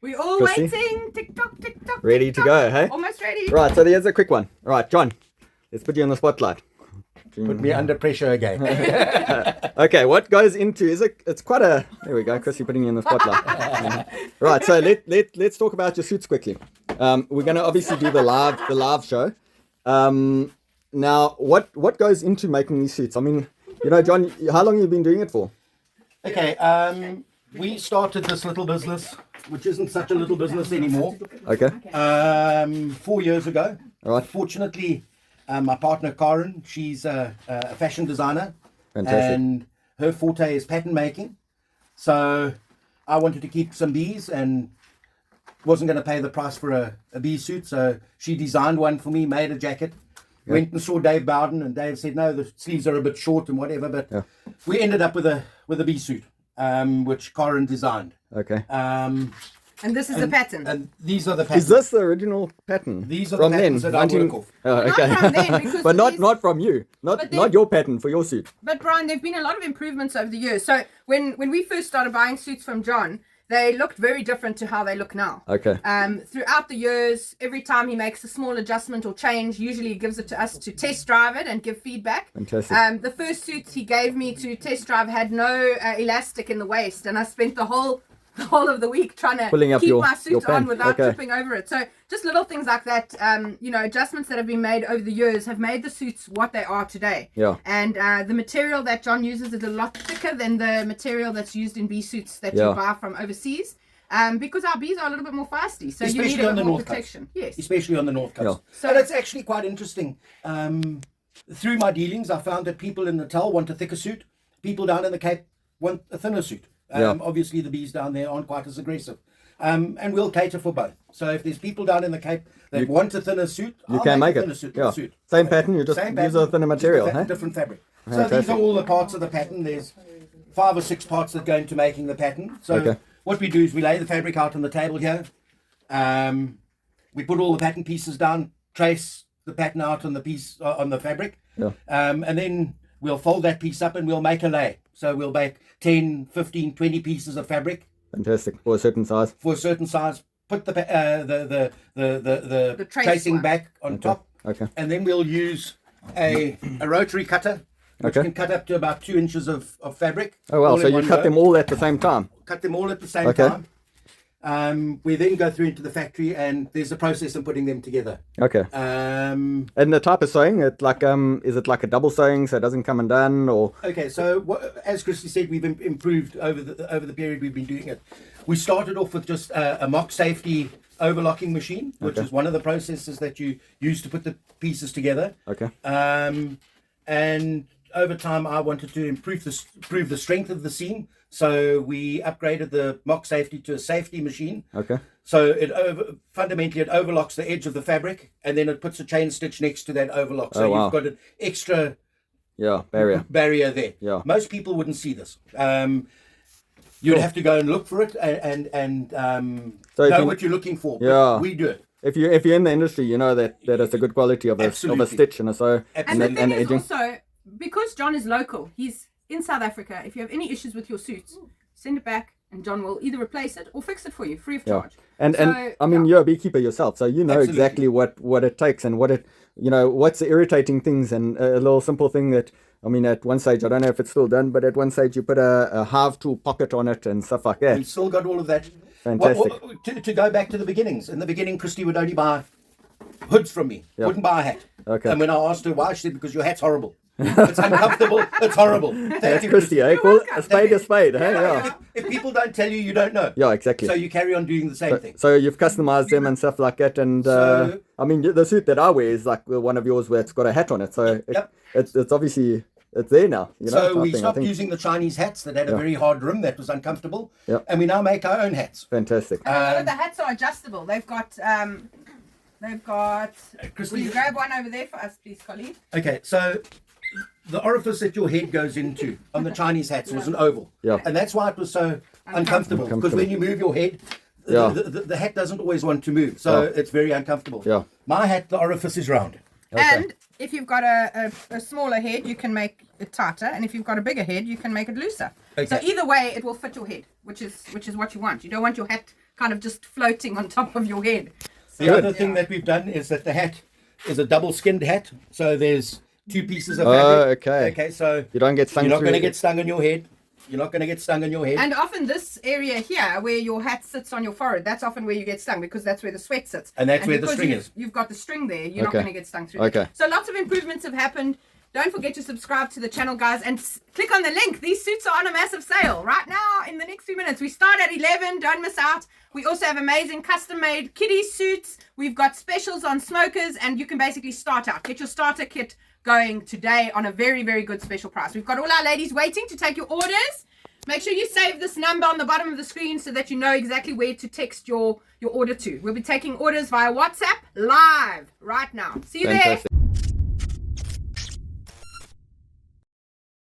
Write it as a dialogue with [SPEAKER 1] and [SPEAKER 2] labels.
[SPEAKER 1] We all
[SPEAKER 2] Chrissy?
[SPEAKER 1] waiting. Tick tock, tick tock.
[SPEAKER 2] Ready
[SPEAKER 1] tick
[SPEAKER 2] to
[SPEAKER 1] tock.
[SPEAKER 2] go, hey?
[SPEAKER 1] Almost ready.
[SPEAKER 2] Right, so here's a quick one. All right, John, let's put you on the spotlight.
[SPEAKER 3] Put me under pressure again.
[SPEAKER 2] Okay, what goes into it's quite a there we go, Chrissy putting you in the spotlight. Right, so let's talk about your suits quickly. We're gonna obviously do the live show. Now what goes into making these suits? I mean, John, how long have you been doing it for?
[SPEAKER 3] Okay, we started this little business, which isn't such a little business anymore,
[SPEAKER 2] Okay.
[SPEAKER 3] 4 years ago.
[SPEAKER 2] All right.
[SPEAKER 3] Fortunately, my partner Karen, she's a fashion designer,
[SPEAKER 2] Fantastic.
[SPEAKER 3] and her forte is pattern making. So I wanted to keep some bees and wasn't going to pay the price for a bee suit. So she designed one for me, made a jacket. Went and saw Dave Bowden, and Dave said, no, the sleeves are a bit short and whatever. But we ended up with a bee suit, which Karen designed.
[SPEAKER 2] Okay.
[SPEAKER 1] And this is the pattern.
[SPEAKER 3] And these are the patterns.
[SPEAKER 2] Is this the original pattern?
[SPEAKER 3] These are
[SPEAKER 2] from
[SPEAKER 3] the patterns
[SPEAKER 2] then?
[SPEAKER 3] that I work off.
[SPEAKER 2] Oh,
[SPEAKER 1] Not
[SPEAKER 2] okay.
[SPEAKER 1] from then, because
[SPEAKER 2] But
[SPEAKER 1] these-
[SPEAKER 2] not from you.
[SPEAKER 1] But
[SPEAKER 2] Not
[SPEAKER 1] then-
[SPEAKER 2] your pattern for your suit.
[SPEAKER 1] But Brian, there've been a lot of improvements over the years. So when we first started buying suits from John, they looked very different to how they look now.
[SPEAKER 2] Okay.
[SPEAKER 1] Throughout the years, every time he makes a small adjustment or change, usually he gives it to us to test drive it and give feedback.
[SPEAKER 2] Fantastic.
[SPEAKER 1] The first suits he gave me to test drive had no elastic in the waist, and I spent the whole of the week trying to
[SPEAKER 2] Pulling up
[SPEAKER 1] keep
[SPEAKER 2] your
[SPEAKER 1] my suit on
[SPEAKER 2] pant.
[SPEAKER 1] without
[SPEAKER 2] Okay.
[SPEAKER 1] tripping over it. So just little things like that, adjustments that have been made over the years have made the suits what they are today.
[SPEAKER 2] Yeah.
[SPEAKER 1] And the material that John uses is a lot thicker than the material that's used in bee suits that
[SPEAKER 2] Yeah.
[SPEAKER 1] you buy from overseas. Because our bees are a little bit more feisty, so you
[SPEAKER 3] Especially
[SPEAKER 1] need a
[SPEAKER 3] on
[SPEAKER 1] bit
[SPEAKER 3] the
[SPEAKER 1] more
[SPEAKER 3] North
[SPEAKER 1] protection. Yes.
[SPEAKER 3] Especially on the North Coast.
[SPEAKER 2] Yeah.
[SPEAKER 1] So-
[SPEAKER 3] and it's actually quite interesting. Through my dealings, I found that people in Natal want a thicker suit. People down in the Cape want a thinner suit. Obviously, the bees down there aren't quite as aggressive. And we'll cater for both. So if there's people down in the Cape that want a thinner suit,
[SPEAKER 2] You
[SPEAKER 3] I'll
[SPEAKER 2] can make
[SPEAKER 3] a
[SPEAKER 2] it.
[SPEAKER 3] thinner suit.
[SPEAKER 2] Yeah.
[SPEAKER 3] Suit.
[SPEAKER 2] Same pattern, you just
[SPEAKER 3] Same
[SPEAKER 2] use a
[SPEAKER 3] pattern,
[SPEAKER 2] thinner
[SPEAKER 3] just
[SPEAKER 2] material.
[SPEAKER 3] a
[SPEAKER 2] Huh?
[SPEAKER 3] different fabric. So these
[SPEAKER 2] Fantastic.
[SPEAKER 3] are all the parts of the pattern. There's 5 or 6 parts that go into making the pattern. So
[SPEAKER 2] Okay.
[SPEAKER 3] what we do is we lay the fabric out on the table here. We put all the pattern pieces down, trace the pattern out on the piece on the fabric,
[SPEAKER 2] Yeah.
[SPEAKER 3] and then we'll fold that piece up and we'll make a lay. So we'll make 10, 15, 20 pieces of fabric
[SPEAKER 2] Fantastic. For a certain size.
[SPEAKER 3] for a certain size. Put the
[SPEAKER 1] trace
[SPEAKER 3] tracing
[SPEAKER 1] one.
[SPEAKER 3] back on top,
[SPEAKER 2] Okay.
[SPEAKER 3] and then we'll use a rotary cutter, which
[SPEAKER 2] Okay.
[SPEAKER 3] can cut up to about 2 inches of fabric.
[SPEAKER 2] Oh well,
[SPEAKER 3] all
[SPEAKER 2] so
[SPEAKER 3] in
[SPEAKER 2] you
[SPEAKER 3] one
[SPEAKER 2] cut
[SPEAKER 3] go.
[SPEAKER 2] them all at the same time.
[SPEAKER 3] Cut them all at the same
[SPEAKER 2] Okay.
[SPEAKER 3] time. We then go through into the factory, and there's a process of putting them together.
[SPEAKER 2] Okay.
[SPEAKER 3] Um,
[SPEAKER 2] And the type of sewing, is it like a double sewing so it doesn't come undone, or
[SPEAKER 3] okay, so as Christy said, we've improved over the period we've been doing it. We started off with just a mock safety overlocking machine, which
[SPEAKER 2] Okay.
[SPEAKER 3] is one of the processes that you use to put the pieces together.
[SPEAKER 2] okay?
[SPEAKER 3] And over time, I wanted to improve the strength of the seam. So we upgraded the mock safety to a safety machine.
[SPEAKER 2] Okay.
[SPEAKER 3] So fundamentally it overlocks the edge of the fabric, and then it puts a chain stitch next to that overlock. So
[SPEAKER 2] Oh, wow.
[SPEAKER 3] you've got an extra
[SPEAKER 2] Yeah, barrier.
[SPEAKER 3] barrier there.
[SPEAKER 2] Yeah.
[SPEAKER 3] Most people wouldn't see this. You'd have to go and look for it and
[SPEAKER 2] So if
[SPEAKER 3] know
[SPEAKER 2] you-
[SPEAKER 3] what you're looking for. But
[SPEAKER 2] Yeah.
[SPEAKER 3] we do it.
[SPEAKER 2] If you're in the industry, you know that it's a good quality of a
[SPEAKER 3] Absolutely.
[SPEAKER 2] stitch and a sew
[SPEAKER 1] And the
[SPEAKER 2] and
[SPEAKER 1] thing is
[SPEAKER 2] edging.
[SPEAKER 1] also, because John is local, he's in South Africa. If you have any issues with your suits, send it back, and John will either replace it or fix it for you free of
[SPEAKER 2] Yeah.
[SPEAKER 1] charge.
[SPEAKER 2] And
[SPEAKER 1] So,
[SPEAKER 2] I mean,
[SPEAKER 1] yeah.
[SPEAKER 2] you're a beekeeper yourself, so you know
[SPEAKER 3] Absolutely.
[SPEAKER 2] exactly what it takes and what's the irritating things, and a little simple thing that, I mean, at one stage, I don't know if it's still done, but at one stage you put a hive tool pocket on it and stuff like that.
[SPEAKER 3] We've still got all of that.
[SPEAKER 2] Fantastic.
[SPEAKER 3] To go back to the beginnings. In the beginning, Christy would only buy hoods from me.
[SPEAKER 2] Yeah.
[SPEAKER 3] Wouldn't buy a hat.
[SPEAKER 2] Okay.
[SPEAKER 3] And when I asked her why, she said, because your hat's horrible. It's uncomfortable. It's horrible. Thank
[SPEAKER 2] That's
[SPEAKER 3] you,
[SPEAKER 2] Christy, eh? Call it a spade, hey? Yeah.
[SPEAKER 3] If people don't tell you, you don't know.
[SPEAKER 2] Yeah, exactly.
[SPEAKER 3] So you carry on doing the same thing.
[SPEAKER 2] So you've customized them and stuff like that, and
[SPEAKER 3] So-
[SPEAKER 2] I mean, the suit that I wear is like one of yours where it's got a hat on it, so
[SPEAKER 3] Yep.
[SPEAKER 2] it's obviously it's there now.
[SPEAKER 3] So we
[SPEAKER 2] type thing, I
[SPEAKER 3] stopped
[SPEAKER 2] think.
[SPEAKER 3] using the Chinese hats that had a
[SPEAKER 2] Yeah.
[SPEAKER 3] very hard rim that was uncomfortable.
[SPEAKER 2] Yeah.
[SPEAKER 3] And we now make our own hats.
[SPEAKER 2] Fantastic.
[SPEAKER 1] And a lot of the hats are adjustable. They've got.
[SPEAKER 3] Christy-
[SPEAKER 1] Will you grab one over there for us, please, Colleen?
[SPEAKER 3] Okay, so the orifice that your head goes into on the Chinese hats was an oval.
[SPEAKER 2] Yeah.
[SPEAKER 3] And that's why it was so uncomfortable. Because when you move your head,
[SPEAKER 2] Yeah.
[SPEAKER 3] the hat doesn't always want to move. So
[SPEAKER 2] Yeah.
[SPEAKER 3] it's very uncomfortable.
[SPEAKER 2] Yeah.
[SPEAKER 3] My hat, the orifice is round.
[SPEAKER 1] And if you've got a smaller head, you can make it tighter, and if you've got a bigger head, you can make it looser.
[SPEAKER 3] Okay.
[SPEAKER 1] So either way, it will fit your head, which is what you want. You don't want your hat kind of just floating on top of your head.
[SPEAKER 3] The other thing that we've done is that the hat is a double skinned hat. So there's 2 pieces of fabric. Okay, so
[SPEAKER 2] You don't get stung
[SPEAKER 3] you're not
[SPEAKER 2] through
[SPEAKER 3] going to
[SPEAKER 2] it.
[SPEAKER 3] get stung on your head. You're not going to get stung on your head.
[SPEAKER 1] And often this area here, where your hat sits on your forehead, that's often where you get stung because that's where the sweat sits.
[SPEAKER 3] And that's where the
[SPEAKER 1] because
[SPEAKER 3] string is.
[SPEAKER 1] You've got the string there. You're not
[SPEAKER 2] Okay.
[SPEAKER 1] going to get stung through
[SPEAKER 2] Okay.
[SPEAKER 1] there. So lots of improvements have happened. Don't forget to subscribe to the channel, guys, and click on the link. These suits are on a massive sale right now in the next few minutes. We start at 11. Don't miss out. We also have amazing custom-made kiddie suits. We've got specials on smokers, and you can basically start out. Get your starter kit going today on a very, very good special price. We've got all our ladies waiting to take your orders. Make sure you save this number on the bottom of the screen so that you know exactly where to text your order to. We'll be taking orders via WhatsApp live right now. See you there.
[SPEAKER 2] Fantastic.